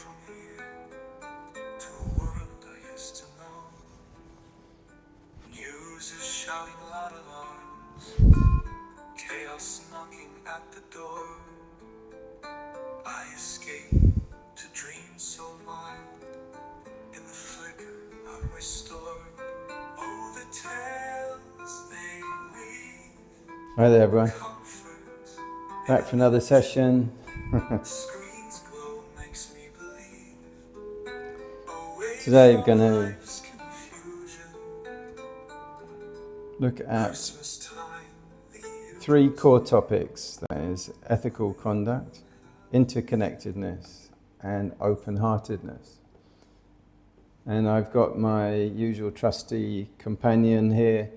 from here to a world I used to know. News is shouting loud alarms, chaos knocking at the door. I escape to dreams so wild in the flicker of my story. Oh, the tales they weave. Hi there, everyone. Comfort. Back for another session. Screen's glow makes me believe. Away Today we're from going to life's confusion. look at Christmas time, the year 3 core topics. That is ethical conduct, interconnectedness, and open-heartedness. And I've got my usual trusty companion here,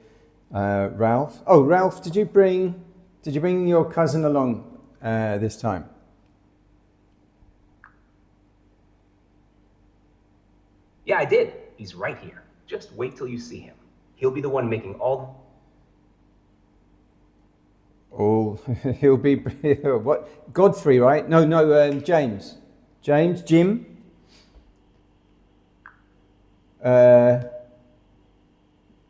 Ralph. Oh, Ralph, did you bring your cousin along this time? Yeah, I did. He's right here. Just wait till you see him. He'll be the one making all... He'll be what? Godfrey, right? No, James. Jim. No,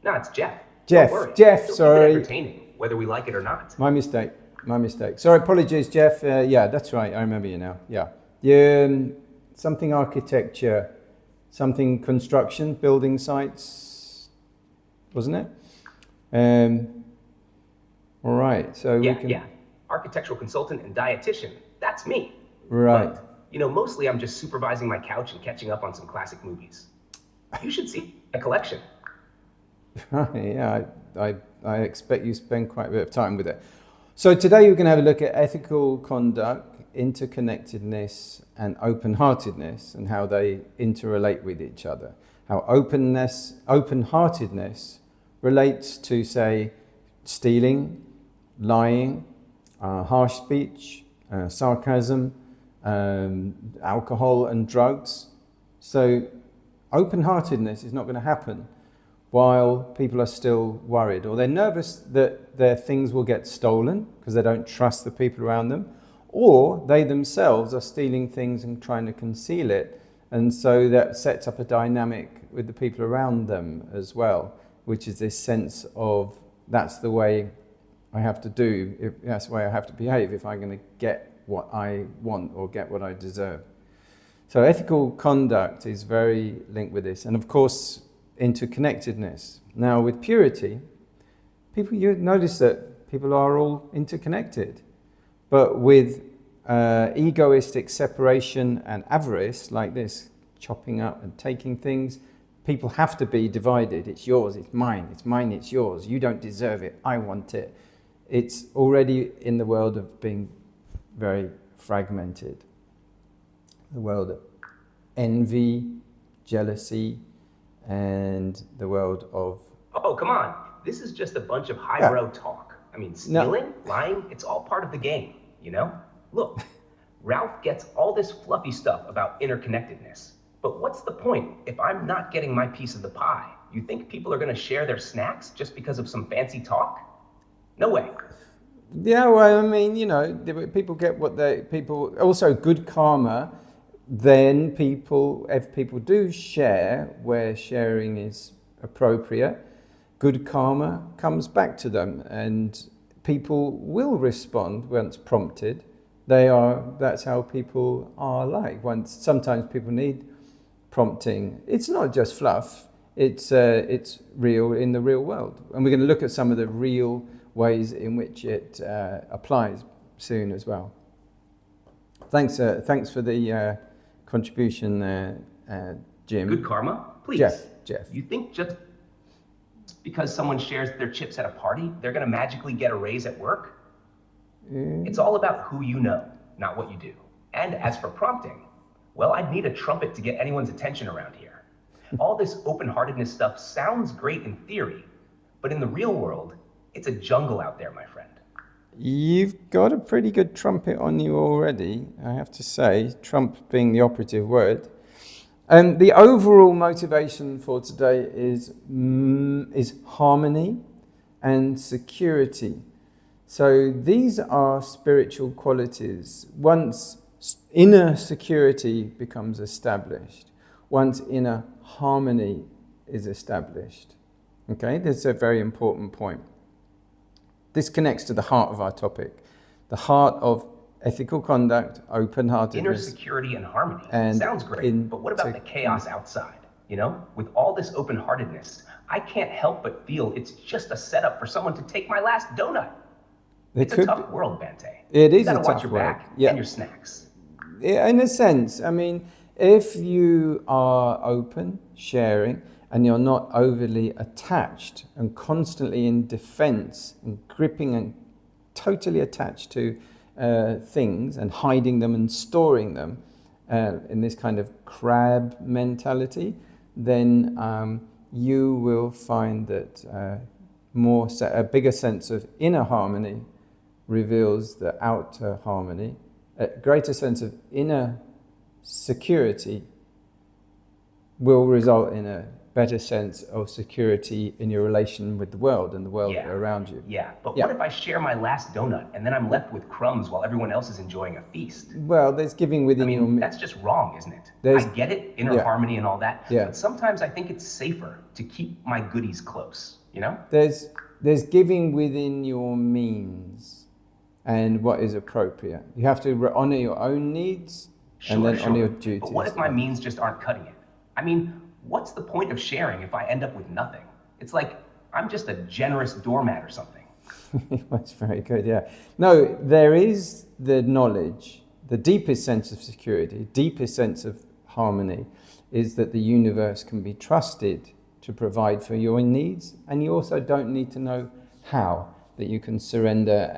it's Jeff. Jeff. Don't worry. Jeff. He'll keep it Sorry. entertaining, whether we like it or not. My mistake. Sorry, apologies, Jeff. Yeah, that's right. I remember you now. Yeah. Something architecture, something construction, building sites, wasn't it? All right. So we can. Yeah. Architectural consultant and dietitian. That's me. Right. But, mostly I'm just supervising my couch and catching up on some classic movies. You should see a collection. Yeah, I expect you spend quite a bit of time with it. So today we're going to have a look at ethical conduct, interconnectedness, and open-heartedness, and how they interrelate with each other. How open-heartedness relates to, say, stealing, lying, harsh speech, sarcasm, alcohol and drugs. So open-heartedness is not going to happen while people are still worried, or they're nervous that their things will get stolen because they don't trust the people around them, or they themselves are stealing things and trying to conceal it, and so that sets up a dynamic with the people around them as well, which is this sense of that's the way I have to do, that's the way I have to behave if I'm going to get what I want or get what I deserve. So ethical conduct is very linked with this, and of course interconnectedness. Now with purity, you notice that people are all interconnected, but with egoistic separation and avarice like this, chopping up and taking things, people have to be divided. It's yours, it's mine, it's yours. You don't deserve it, I want it. It's already in the world of being very fragmented. The world of envy, jealousy, and the world of... Oh, come on. This is just a bunch of highbrow talk. I mean, stealing, lying, it's all part of the game, Look, Ralph gets all this fluffy stuff about interconnectedness. But what's the point if I'm not getting my piece of the pie? You think people are going to share their snacks just because of some fancy talk? No way. Yeah, well, I mean, people get people... Also, good karma, then if people do share where sharing is appropriate, good karma comes back to them, and people will respond once prompted. That's how people are like. Sometimes people need prompting. It's not just fluff. It's real in the real world, and we're going to look at some of the real ways in which it applies soon as well. Thanks for the contribution there, Jim. Good karma? Please. Jeff. You think just because someone shares their chips at a party, they're going to magically get a raise at work? It's all about who you know, not what you do. And as for prompting, well, I'd need a trumpet to get anyone's attention around here. All this open-heartedness stuff sounds great in theory, but in the real world, it's a jungle out there, my friend. You've got a pretty good trumpet on you already, I have to say, trump being the operative word. The overall motivation for today is harmony and security. So these are spiritual qualities. Once inner security becomes established, once inner harmony is established. Okay, this is a very important point. This connects to the heart of our topic, the heart of ethical conduct, open-heartedness. Inner security and harmony. Sounds great, but what about the chaos outside? You know, with all this open-heartedness, I can't help but feel it's just a setup for someone to take my last donut. It's a tough world, Bante. It is a tough world. You gotta watch your back and your snacks. Yeah, in a sense, I mean, if you are open, sharing, and you're not overly attached and constantly in defense and gripping and totally attached to things and hiding them and storing them in this kind of crab mentality, then you will find that a bigger sense of inner harmony reveals the outer harmony. A greater sense of inner security will result in a better sense of security in your relation with the world and the world around you. Yeah, but what if I share my last donut and then I'm left with crumbs while everyone else is enjoying a feast? Well, there's giving within your... that's just wrong, isn't it? I get it, inner harmony and all that, but sometimes I think it's safer to keep my goodies close, you know? There's giving within your means and what is appropriate. You have to honor your own needs and then honor your duties. But what if my means just aren't cutting it? I mean, what's the point of sharing if I end up with nothing? It's like I'm just a generous doormat or something. That's very good, yeah. No, there is the knowledge, the deepest sense of security, deepest sense of harmony is that the universe can be trusted to provide for your needs, and you also don't need to know how, that you can surrender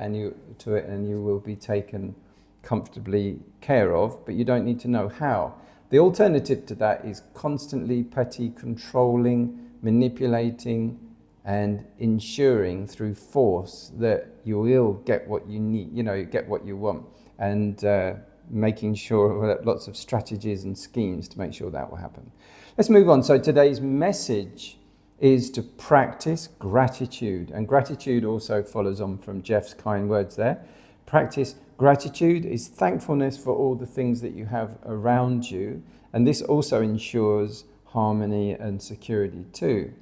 to it and you will be taken comfortably care of, but you don't need to know how. The alternative to that is constantly petty controlling, manipulating, and ensuring through force that you will get what you need, get what you want, and making sure that lots of strategies and schemes to make sure that will happen. Let's move on. So today's message is to practice gratitude, and gratitude also follows on from Jeff's kind words there. Practice gratitude is thankfulness for all the things that you have around you, and this also ensures harmony and security too.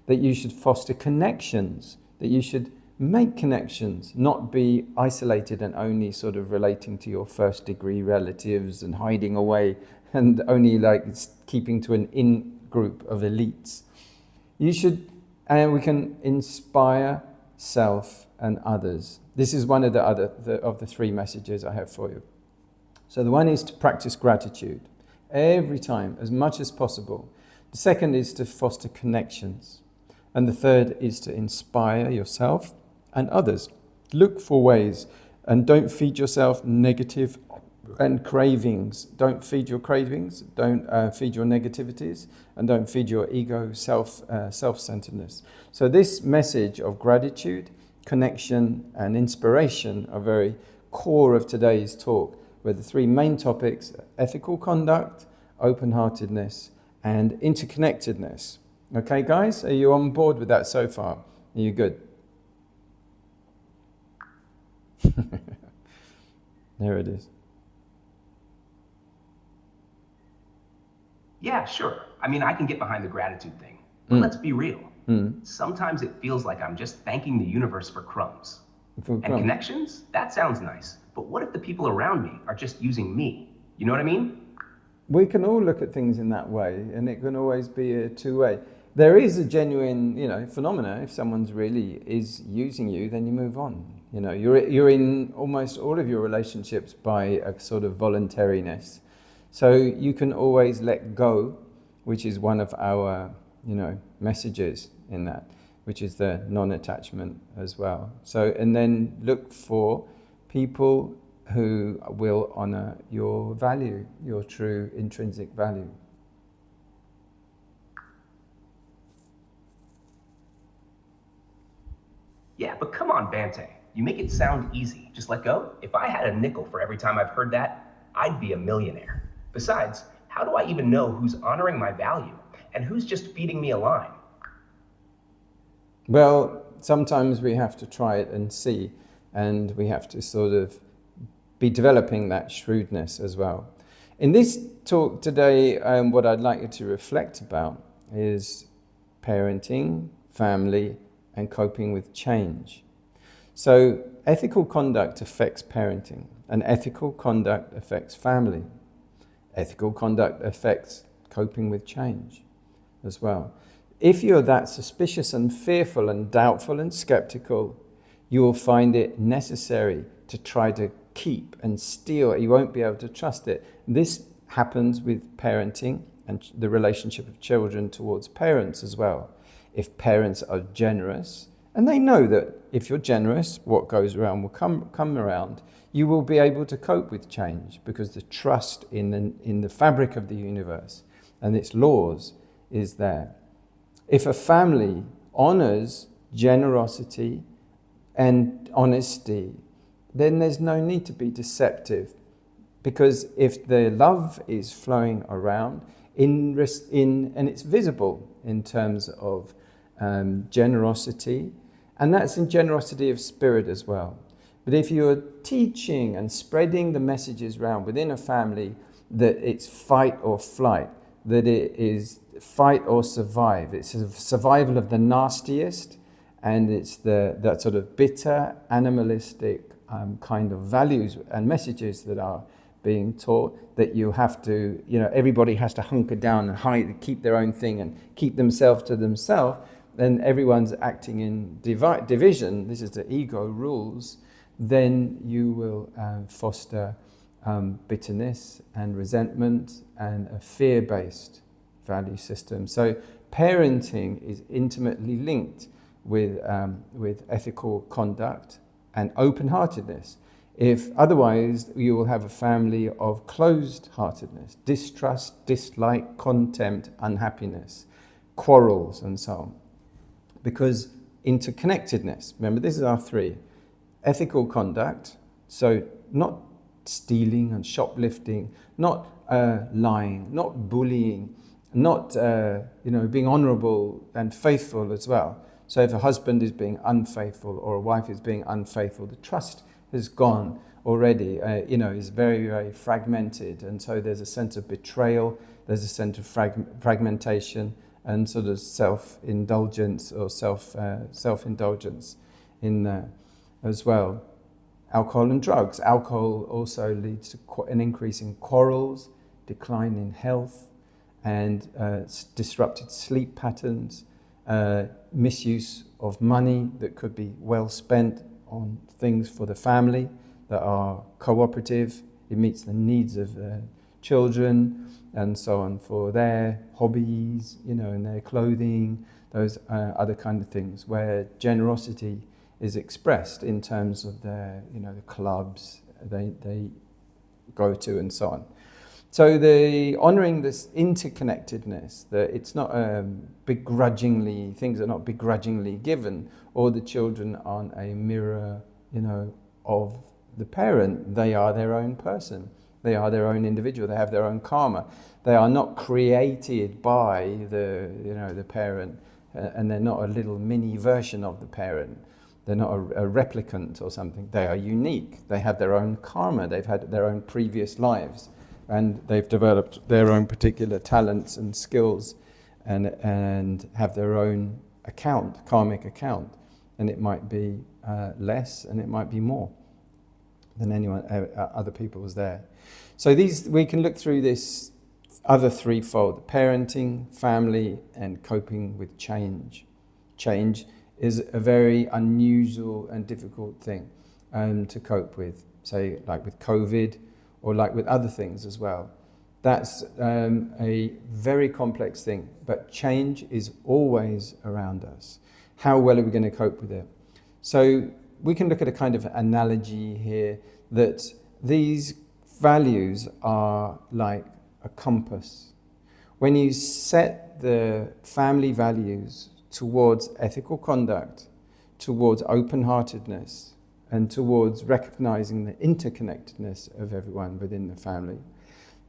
That you should foster connections, that you should make connections, not be isolated and only sort of relating to your first degree relatives and hiding away and only like keeping to an in-group of elites. You should, and we can inspire self and others. This is one of the three messages I have for you. So the one is to practice gratitude every time, as much as possible. The second is to foster connections. And the third is to inspire yourself and others. Look for ways and don't feed yourself negative and cravings. Don't feed your cravings, don't feed your negativities, and don't feed your ego, self-centeredness. So this message of gratitude, connection, and inspiration are very core of today's talk, where the three main topics are ethical conduct, open-heartedness, and interconnectedness. Okay, guys, are you on board with that so far? Are you good? There it is. Yeah, sure. I mean, I can get behind the gratitude thing. But let's be real. Sometimes it feels like I'm just thanking the universe for crumbs. And connections? That sounds nice. But what if the people around me are just using me? You know what I mean? We can all look at things in that way, and it can always be a two-way. There is a genuine, phenomena. If someone's really is using you, then you move on. You're in almost all of your relationships by a sort of voluntariness. So you can always let go, which is one of our, messages in that, which is the non-attachment as well. So, and then look for people who will honor your value, your true intrinsic value. Yeah, but come on, Bante. You make it sound easy. Just let go. If I had a nickel for every time I've heard that, I'd be a millionaire. Besides, how do I even know who's honoring my value and who's just feeding me a line? Well, sometimes we have to try it and see, and we have to sort of be developing that shrewdness as well. In this talk today, what I'd like you to reflect about is parenting, family, and coping with change. So ethical conduct affects parenting, and ethical conduct affects family. Ethical conduct affects coping with change as well. If you're that suspicious and fearful and doubtful and skeptical, you will find it necessary to try to keep and steal. You won't be able to trust it. This happens with parenting and the relationship of children towards parents as well. If parents are generous, and they know that if you're generous, what goes around will come around, you will be able to cope with change because the trust in the fabric of the universe and its laws is there. If a family honors generosity and honesty, then there's no need to be deceptive, because if the love is flowing around and it's visible in terms of generosity, and that's in generosity of spirit as well. But if you're teaching and spreading the messages around within a family that it's fight or flight, that it is fight or survive, it's a survival of the nastiest, and it's that sort of bitter, animalistic kind of values and messages that are being taught, that you have to, everybody has to hunker down and hide, keep their own thing and keep themselves to themselves, then everyone's acting in division, this is the ego rules, then you will foster bitterness and resentment and a fear-based value system. So parenting is intimately linked with ethical conduct and open-heartedness. If otherwise, you will have a family of closed-heartedness, distrust, dislike, contempt, unhappiness, quarrels, and so on. Because interconnectedness, remember this is our three. Ethical conduct, so not stealing and shoplifting, not lying, not bullying, not being honourable and faithful as well. So if a husband is being unfaithful or a wife is being unfaithful, the trust has gone already, is very, very fragmented. And so there's a sense of betrayal, there's a sense of fragmentation and sort of self-indulgence or self-indulgence in there as well. Alcohol and drugs. Alcohol also leads to an increase in quarrels, decline in health, and disrupted sleep patterns, misuse of money that could be well spent on things for the family that are cooperative. It meets the needs of children and so on for their hobbies, and their clothing, those other kind of things where generosity is expressed in terms of their, the clubs they go to and so on. So the honouring this interconnectedness, that it's not things are not begrudgingly given, or the children aren't a mirror, of the parent. They are their own person. They are their own individual. They have their own karma. They are not created by the parent, and they're not a little mini version of the parent. They're not a replicant or something. They are unique. They have their own karma. They've had their own previous lives, and they've developed their own particular talents and skills, and have their own karmic account. And it might be less, and it might be more than anyone other people was there. So we can look through this other threefold: parenting, family, and coping with change. Change is a very unusual and difficult thing to cope with, say like with COVID, or like with other things as well. That's a very complex thing, but change is always around us. How well are we going to cope with it? So we can look at a kind of analogy here that these values are like a compass. When you set the family values towards ethical conduct, towards open-heartedness, and towards recognizing the interconnectedness of everyone within the family,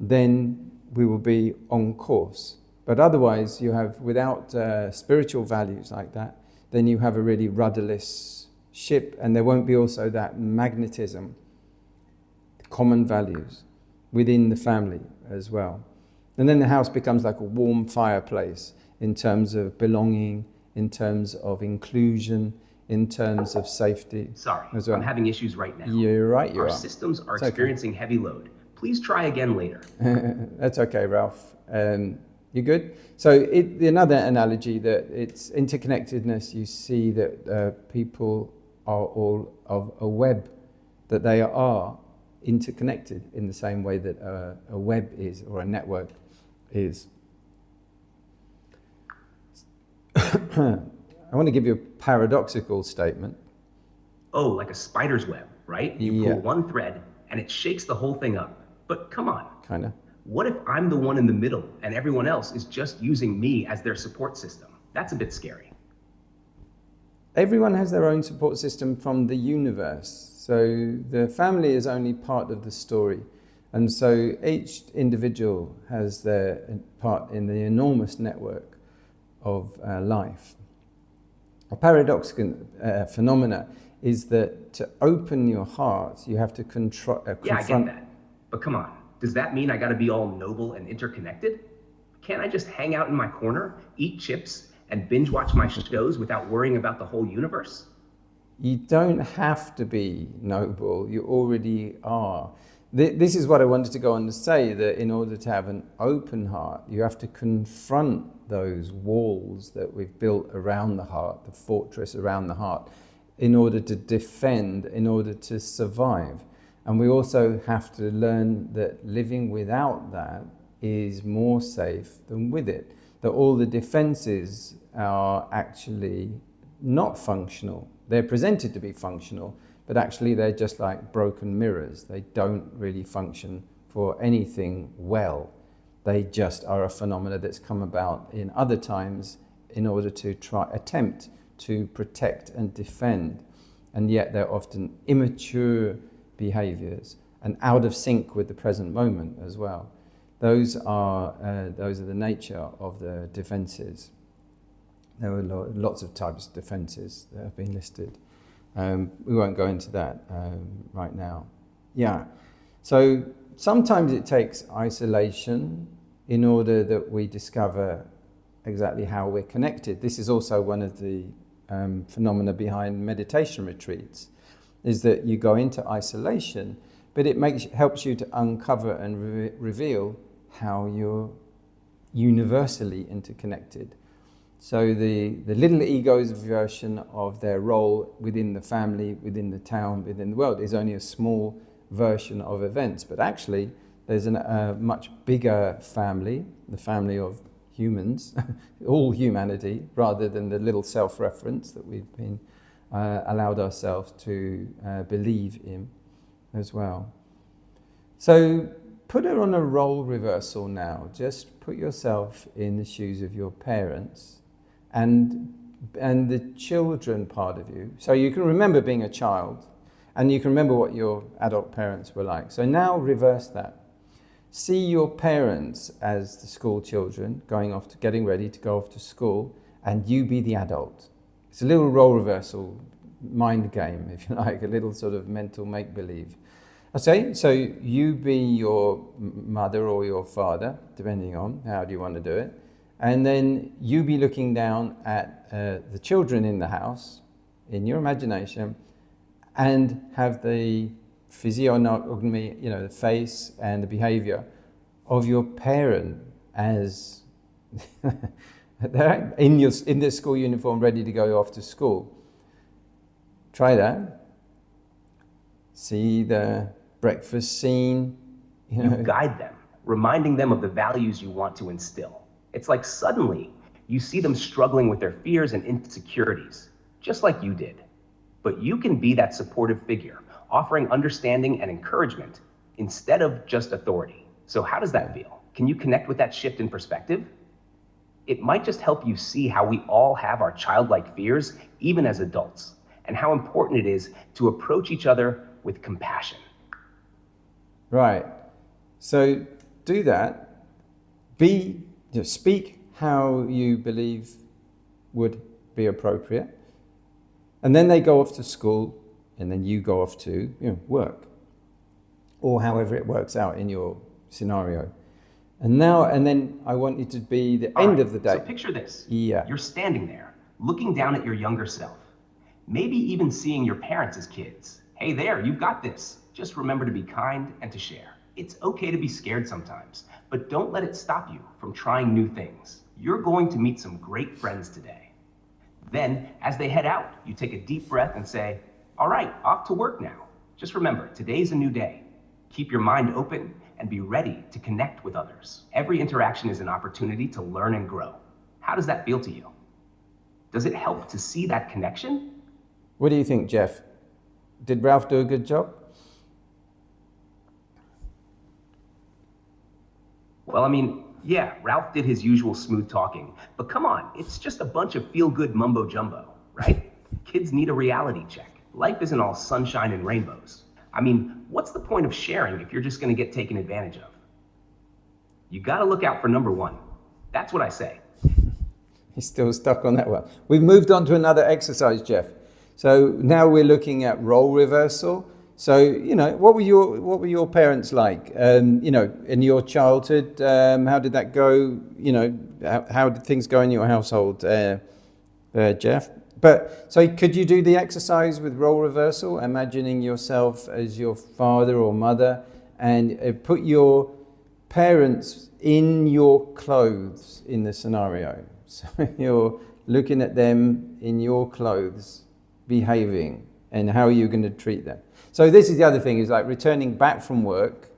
then we will be on course. But otherwise, without spiritual values like that, then you have a really rudderless ship, and there won't be also that magnetism. common values within the family as well. And then the house becomes like a warm fireplace in terms of belonging, in terms of inclusion, in terms of safety. Sorry, as well. I'm having issues right now. You're right, you Our are. systems are It's okay. experiencing heavy load. Please try again later. That's okay, Ralph. You good? So another analogy that it's interconnectedness, you see that people are all of a web, that they are interconnected in the same way that a web is, or a network is. I want to give you a paradoxical statement. Oh, like a spider's web, right? You Yeah. pull one thread and it shakes the whole thing up. But come on, Kind of. what if I'm the one in the middle and everyone else is just using me as their support system? That's a bit scary. Everyone has their own support system from the universe. So the family is only part of the story. And so each individual has their part in the enormous network of life. A paradoxical phenomena is that to open your heart, you have to confront. Yeah, I get that. But come on, does that mean I gotta be all noble and interconnected? Can't I just hang out in my corner, eat chips, and binge watch my shows without worrying about the whole universe? You don't have to be noble, you already are. This is what I wanted to go on to say, that in order to have an open heart, you have to confront those walls that we've built around the heart, the fortress around the heart, in order to defend, in order to survive. And we also have to learn that living without that is more safe than with it. That all the defenses are actually not functional. They're presented to be functional, but actually they're just like broken mirrors. They don't really function for anything well. They just are a phenomena that's come about in other times in order to attempt to protect and defend. And yet they're often immature behaviors and out of sync with the present moment as well. Those are the nature of the defenses. There are lots of types of defenses that have been listed. We won't go into that right now. Yeah. So sometimes it takes isolation in order that we discover exactly how we're connected. This is also one of the phenomena behind meditation retreats, is that you go into isolation, but it helps you to uncover and reveal how you're universally interconnected. So the little ego's version of their role within the family, within the town, within the world is only a small version of events. But actually, there's a much bigger family, the family of humans, all humanity, rather than the little self-reference that we've been allowed ourselves to believe in as well. So put it on a role reversal now. Just put yourself in the shoes of your parents and the children part of you. So you can remember being a child and you can remember what your adult parents were like. So now reverse that. See your parents as the school children getting ready to go off to school, and you be the adult. It's a little role reversal mind game, if you like, a little sort of mental make-believe. Okay, so you be your mother or your father, depending on how do you want to do it. And then you be looking down at the children in the house, in your imagination, and have the physiognomy, the face and the behavior of your parent as they're in their school uniform, ready to go off to school. Try that. See the breakfast scene. You guide them, reminding them of the values you want to instill. It's like suddenly you see them struggling with their fears and insecurities, just like you did. But you can be that supportive figure, offering understanding and encouragement instead of just authority. So how does that feel? Can you connect with that shift in perspective? It might just help you see how we all have our childlike fears, even as adults, and how important it is to approach each other with compassion. Right. So do that. Speak how you believe would be appropriate. And then they go off to school, and then you go off to work. or however it works out in your scenario. And then I want you to be the end of the day. So picture this. Yeah. You're standing there, looking down at your younger self, maybe even seeing your parents as kids. Hey there, you've got this. Just remember to be kind and to share. It's okay to be scared sometimes, but don't let it stop you from trying new things. You're going to meet some great friends today. Then, as they head out, you take a deep breath and say, all right, off to work now. Just remember, today's a new day. Keep your mind open and be ready to connect with others. Every interaction is an opportunity to learn and grow. How does that feel to you? Does it help to see that connection? What do you think, Jeff? Did Ralph do a good job? Well, I mean, yeah, Ralph did his usual smooth talking, but come on, it's just a bunch of feel-good mumbo jumbo, right? Kids need a reality check. Life isn't all sunshine and rainbows. I mean, what's the point of sharing if you're just gonna get taken advantage of? You gotta look out for number one. That's what I say. He's still stuck on that one. We've moved on to another exercise, Jeff. So now we're looking at role reversal. So, you know, what were your parents like? You know, in your childhood, how did that go? You know, how did things go in your household, Jeff? But so could you do the exercise with role reversal, imagining yourself as your father or mother, and put your parents in your clothes in the scenario? So you're looking at them in your clothes, behaving, and how are you going to treat them? So this is the other thing, is like returning back from work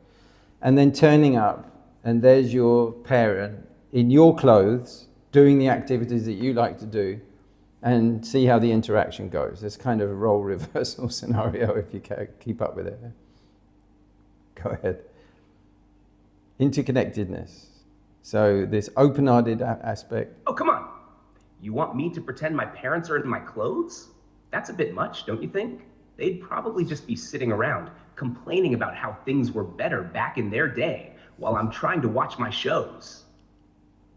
and then turning up, and there's your parent in your clothes doing the activities that you like to do, and see how the interaction goes. It's kind of a role reversal scenario if you can keep up with it. Go ahead. Interconnectedness. So this open-hearted aspect. Oh, come on. You want me to pretend my parents are in my clothes? That's a bit much, don't you think? They'd probably just be sitting around complaining about how things were better back in their day while I'm trying to watch my shows.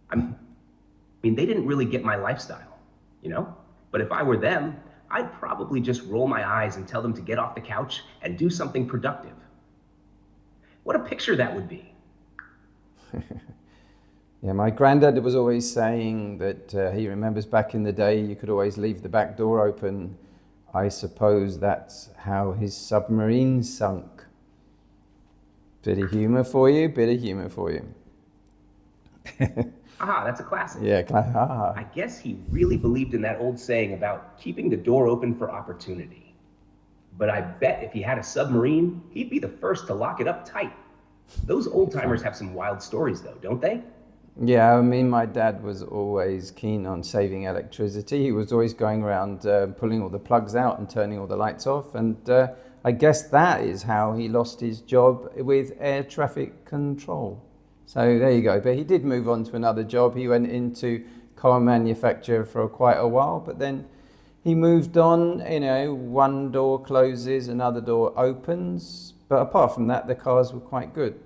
I mean, they didn't really get my lifestyle, you know? But if I were them, I'd probably just roll my eyes and tell them to get off the couch and do something productive. What a picture that would be. Yeah, my granddad was always saying that he remembers back in the day you could always leave the back door open. I suppose that's how his submarine sunk. Bit of humour for you, bit of humour for you. Aha, that's a classic. Yeah, aha. I guess he really believed in that old saying about keeping the door open for opportunity. But I bet if he had a submarine, he'd be the first to lock it up tight. Those old timers have some wild stories though, don't they? Yeah, I mean, my dad was always keen on saving electricity. He was always going around pulling all the plugs out and turning all the lights off. And I guess that is how he lost his job with air traffic control. So there you go. But he did move on to another job. He went into car manufacture for quite a while, but then he moved on. You know, one door closes, another door opens. But apart from that, the cars were quite good.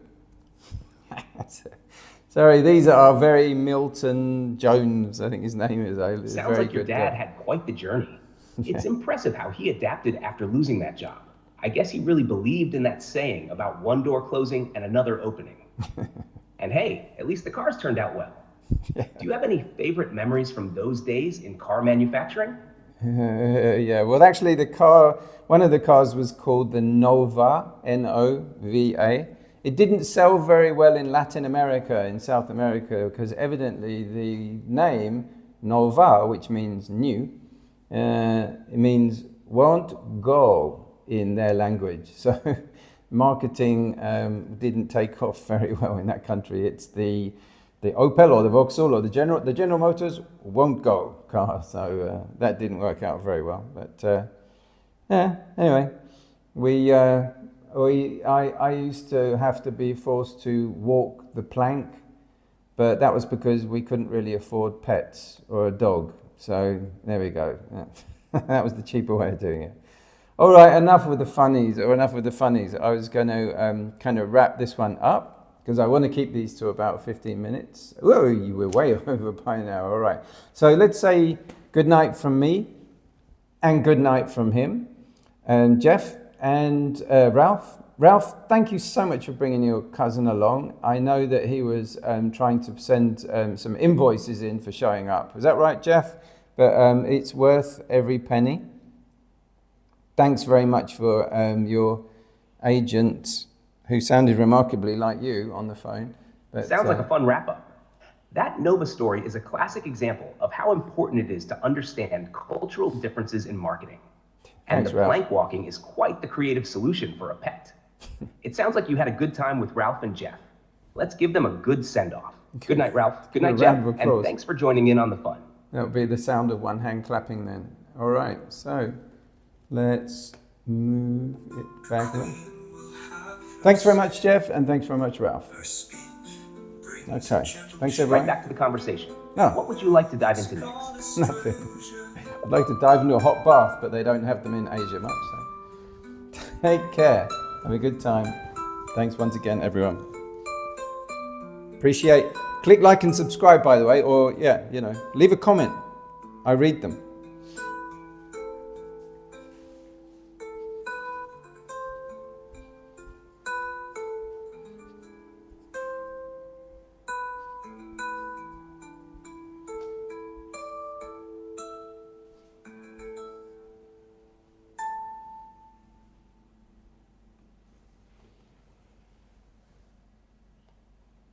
Sorry, these are very Milton Jones, I think his name is. Sounds like your dad had quite the journey. It's impressive how he adapted after losing that job. I guess he really believed in that saying about one door closing and another opening. And hey, at least the cars turned out well. Do you have any favorite memories from those days in car manufacturing? Yeah, well, actually, one of the cars was called the Nova, N-O-V-A. It didn't sell very well in Latin America, in South America, because evidently the name Nova, which means new, it means won't go in their language. So marketing didn't take off very well in that country. It's the Opel or the Vauxhall or the General Motors won't go car. So that didn't work out very well. But yeah, anyway, I used to have to be forced to walk the plank, but that was because we couldn't really afford pets or a dog. So there we go. That was the cheaper way of doing it. All right, enough with the funnies. I was going to kind of wrap this one up because I want to keep these to about 15 minutes. Whoa, you were way over by now. All right. So let's say good night from me and good night from him. And Jeff and Ralph, Ralph, thank you so much for bringing your cousin along. I know that he was trying to send some invoices in for showing up. Is that right, Jeff? But it's worth every penny. Thanks very much for your agent, who sounded remarkably like you on the phone. But, Sounds like a fun wrap-up. That Nova story is a classic example of how important it is to understand cultural differences in marketing. And Thanks, the Ralph. plank walking is quite the creative solution for a pet. It sounds like you had a good time with Ralph and Jeff. Let's give them a good send-off. Good night, Ralph. Good night, A Jeff. round of And applause. thanks for joining in on the fun. That would be the sound of one hand clapping then. All right, so let's move it back. Thanks very much, Jeff, and thanks very much, Ralph. Her speech brings Okay, gentle thanks Right everyone. back to the conversation. No. What would you like to dive into next? Nothing. I'd like to dive into a hot bath, but they don't have them in Asia much. So take care. Have a good time. Thanks once again, everyone. Appreciate. Click like and subscribe, by the way, or leave a comment. I read them.